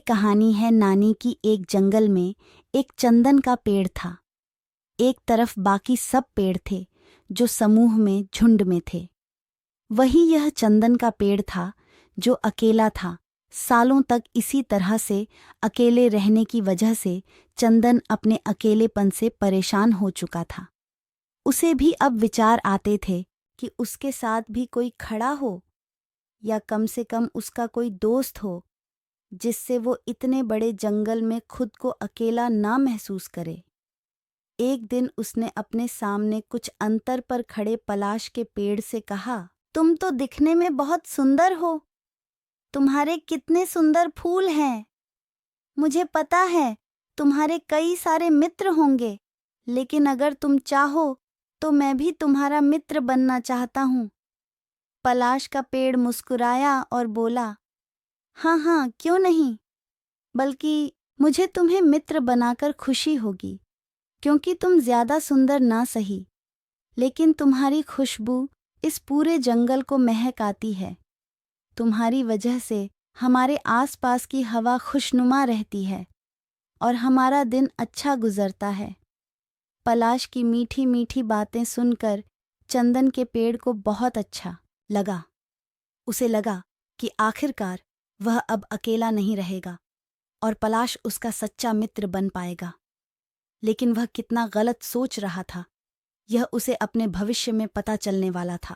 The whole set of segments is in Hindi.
कहानी है नानी की। एक जंगल में एक चंदन का पेड़ था। एक तरफ बाकी सब पेड़ थे जो समूह में झुंड में थे। वही यह चंदन का पेड़ था जो अकेला था। सालों तक इसी तरह से अकेले रहने की वजह से चंदन अपने अकेलेपन से परेशान हो चुका था। उसे भी अब विचार आते थे कि उसके साथ भी कोई खड़ा हो, या कम से कम उसका कोई दोस्त हो जिससे वो इतने बड़े जंगल में खुद को अकेला ना महसूस करे। एक दिन उसने अपने सामने कुछ अंतर पर खड़े पलाश के पेड़ से कहा, तुम तो दिखने में बहुत सुंदर हो। तुम्हारे कितने सुंदर फूल हैं। मुझे पता है तुम्हारे कई सारे मित्र होंगे, लेकिन अगर तुम चाहो तो मैं भी तुम्हारा मित्र बनना चाहता हूँ। पलाश का पेड़ मुस्कुराया और बोला, हाँ हाँ, क्यों नहीं, बल्कि मुझे तुम्हें मित्र बनाकर खुशी होगी, क्योंकि तुम ज्यादा सुंदर ना सही, लेकिन तुम्हारी खुशबू इस पूरे जंगल को महक आती है। तुम्हारी वजह से हमारे आसपास की हवा खुशनुमा रहती है और हमारा दिन अच्छा गुजरता है। पलाश की मीठी मीठी बातें सुनकर चंदन के पेड़ को बहुत अच्छा लगा। उसे लगा कि आखिरकार वह अब अकेला नहीं रहेगा और पलाश उसका सच्चा मित्र बन पाएगा। लेकिन वह कितना गलत सोच रहा था, यह उसे अपने भविष्य में पता चलने वाला था।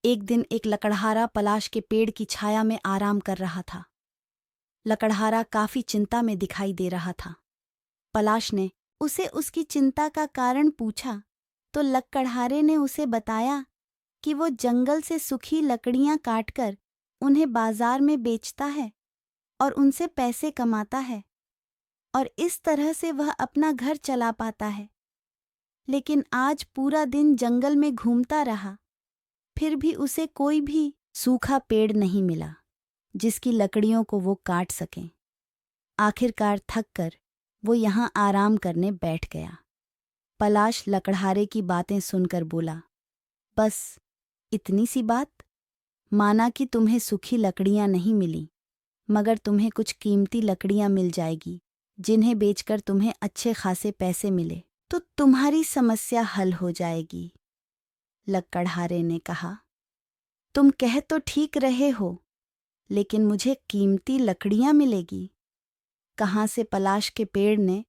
एक दिन एक लकड़हारा पलाश के पेड़ की छाया में आराम कर रहा था। लकड़हारा काफी चिंता में दिखाई दे रहा था। पलाश ने उसे उसकी चिंता का कारण पूछा तो लकड़हारे ने उसे बताया कि वो जंगल से सूखी लकड़ियां काटकर उन्हें बाजार में बेचता है और उनसे पैसे कमाता है, और इस तरह से वह अपना घर चला पाता है। लेकिन आज पूरा दिन जंगल में घूमता रहा, फिर भी उसे कोई भी सूखा पेड़ नहीं मिला जिसकी लकड़ियों को वो काट सके। आखिरकार थककर वो यहाँ आराम करने बैठ गया। पलाश लकड़हारे की बातें सुनकर बोला, बस इतनी सी बात? माना कि तुम्हें सूखी लकड़ियां नहीं मिली, मगर तुम्हें कुछ कीमती लकड़ियां मिल जाएगी जिन्हें बेचकर तुम्हें अच्छे खासे पैसे मिले तो तुम्हारी समस्या हल हो जाएगी। लकड़हारे ने कहा, तुम कह तो ठीक रहे हो, लेकिन मुझे कीमती लकड़ियां मिलेगी कहाँ से? पलाश के पेड़ ने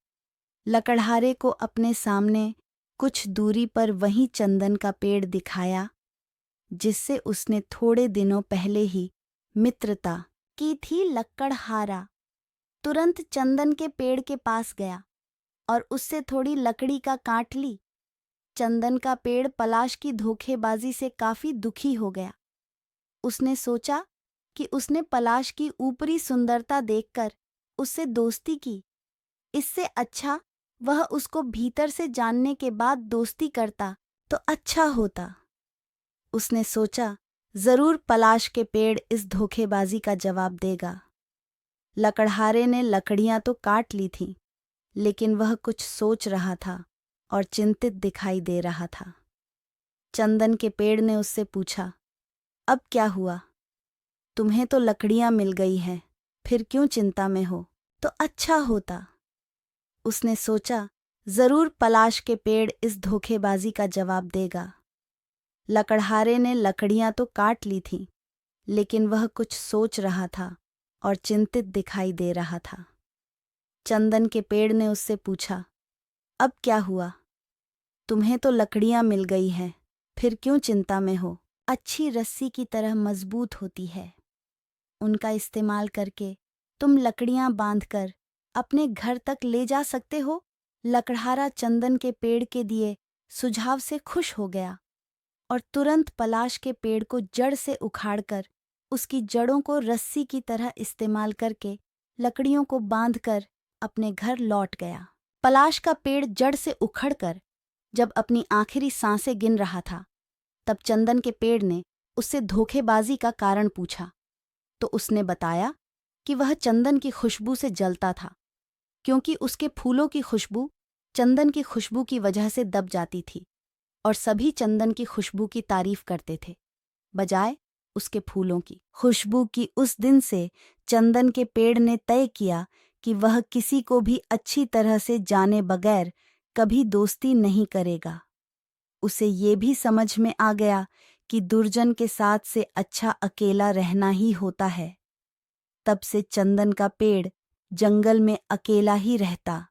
लकड़हारे को अपने सामने कुछ दूरी पर वही चंदन का पेड़ दिखाया जिससे उसने थोड़े दिनों पहले ही मित्रता की थी। लकड़हारा तुरंत चंदन के पेड़ के पास गया और उससे थोड़ी लकड़ी का काट ली। चंदन का पेड़ पलाश की धोखेबाजी से काफी दुखी हो गया। उसने सोचा कि उसने पलाश की ऊपरी सुंदरता देखकर उससे दोस्ती की, इससे अच्छा वह उसको भीतर से जानने के बाद दोस्ती करता तो अच्छा होता। उसने सोचा, जरूर पलाश के पेड़ इस धोखेबाजी का जवाब देगा। लकड़हारे ने लकड़ियां तो काट ली थीं, लेकिन वह कुछ सोच रहा था और चिंतित दिखाई दे रहा था। चंदन के पेड़ ने उससे पूछा, अब क्या हुआ? तुम्हें तो लकड़ियां मिल गई हैं, फिर क्यों चिंता में हो? तो अच्छा होता। उसने सोचा, जरूर पलाश के पेड़ इस धोखेबाजी का जवाब देगा। लकड़हारे ने लकड़ियां तो काट ली थीं, लेकिन वह कुछ सोच रहा था और चिंतित दिखाई दे रहा था। चंदन के पेड़ ने उससे पूछा, अब क्या हुआ? तुम्हें तो लकड़ियां मिल गई हैं, फिर क्यों चिंता में हो? अच्छी रस्सी की तरह मजबूत होती है। उनका इस्तेमाल करके तुम लकड़ियां बांधकर अपने घर तक ले जा सकते हो। लकड़हारा चंदन के पेड़ के दिए सुझाव से खुश हो गया और तुरंत पलाश के पेड़ को जड़ से उखाड़कर उसकी जड़ों को रस्सी की तरह इस्तेमाल करके लकड़ियों को बांधकर अपने घर लौट गया। पलाश का पेड़ जड़ से उखड़कर जब अपनी आखिरी सांसें गिन रहा था, तब चंदन के पेड़ ने उससे धोखेबाजी का कारण पूछा तो उसने बताया कि वह चंदन की खुशबू से जलता था, क्योंकि उसके फूलों की खुशबू चंदन की खुशबू की वजह से दब जाती थी और सभी चंदन की खुशबू की तारीफ करते थे, बजाय उसके फूलों की खुशबू की। उस दिन से चंदन के पेड़ ने तय किया कि वह किसी को भी अच्छी तरह से जाने बगैर कभी दोस्ती नहीं करेगा। उसे ये भी समझ में आ गया कि दुर्जन के साथ से अच्छा अकेला रहना ही होता है। तब से चंदन का पेड़ जंगल में अकेला ही रहता।